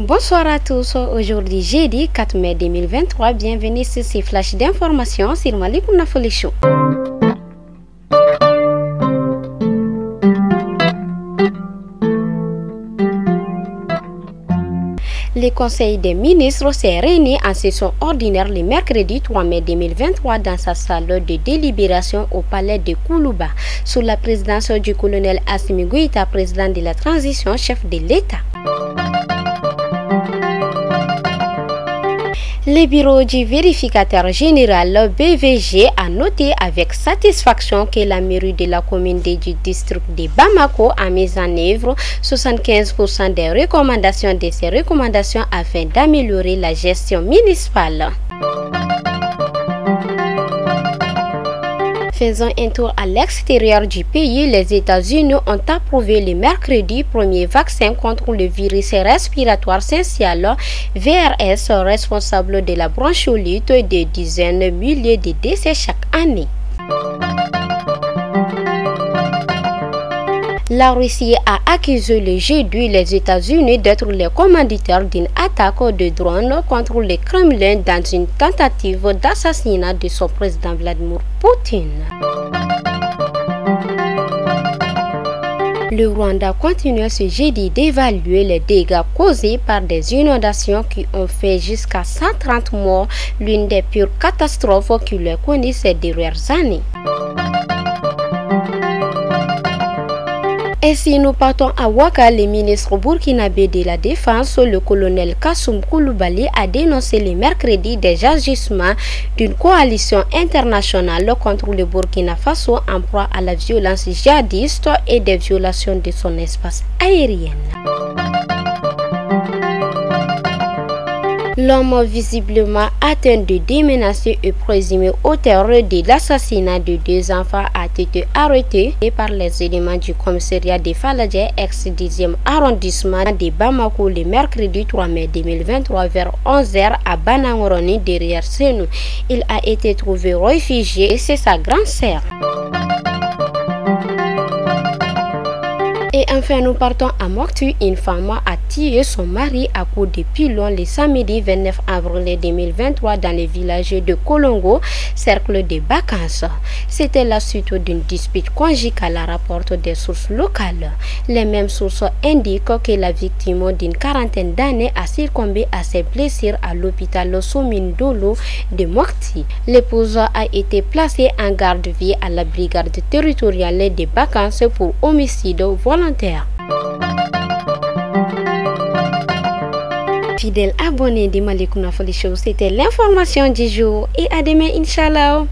Bonsoir à tous, aujourd'hui jeudi 4 mai 2023, bienvenue sur ces flashs d'informations sur Malik Nafoli Show. Le Conseil des ministres s'est réuni en session ordinaire le mercredi 3 mai 2023 dans sa salle de délibération au palais de Koulouba, sous la présidence du colonel Assimi Goïta, président de la transition, chef de l'État. Le bureau du vérificateur général BVG a noté avec satisfaction que la mairie de la commune du district de Bamako a mis en œuvre 75% des recommandations de ces recommandations afin d'améliorer la gestion municipale. Faisant un tour à l'extérieur du pays, les États-Unis ont approuvé le mercredi premier vaccin contre le virus respiratoire syncytial VRS, responsable de la bronchiolite et de dizaines de milliers de décès chaque année. La Russie a accusé le jeudi les États-Unis d'être les commanditaires d'une attaque de drone contre le Kremlin dans une tentative d'assassinat de son président Vladimir Poutine. Le Rwanda continue ce jeudi d'évaluer les dégâts causés par des inondations qui ont fait jusqu'à 130 morts, l'une des pires catastrophes qu'il ait connues ces dernières années. Et si nous partons à Ouaka, le ministre burkinabé de la Défense, le colonel Kassoum Koulibaly, a dénoncé le mercredi des agissements d'une coalition internationale contre le Burkina Faso en proie à la violence djihadiste et des violations de son espace aérien. L'homme visiblement atteint de démenacer et présumé auteur de l'assassinat de deux enfants a été arrêté par les éléments du commissariat de Faladje, ex-10e arrondissement de Bamako, le mercredi 3 mai 2023 vers 11h à Banangoroni derrière Senou. Il a été trouvé réfugié et c'est sa grande sœur. Et enfin, nous partons à Moktu. Une femme a tué son mari à coups de pilon le samedi 29 avril 2023 dans le village de Kolongo, cercle de vacances. C'était la suite d'une dispute conjugale, rapportent des sources locales. Les mêmes sources indiquent que la victime d'une quarantaine d'années a succombé à ses blessures à l'hôpital Soumindolo de Mokti. L'épouse a été placée en garde à vue à la brigade territoriale des vacances pour homicide volontaire. Fidèles abonnés de Malik Nafoli Show, c'était l'information du jour et à demain, Inch'Allah.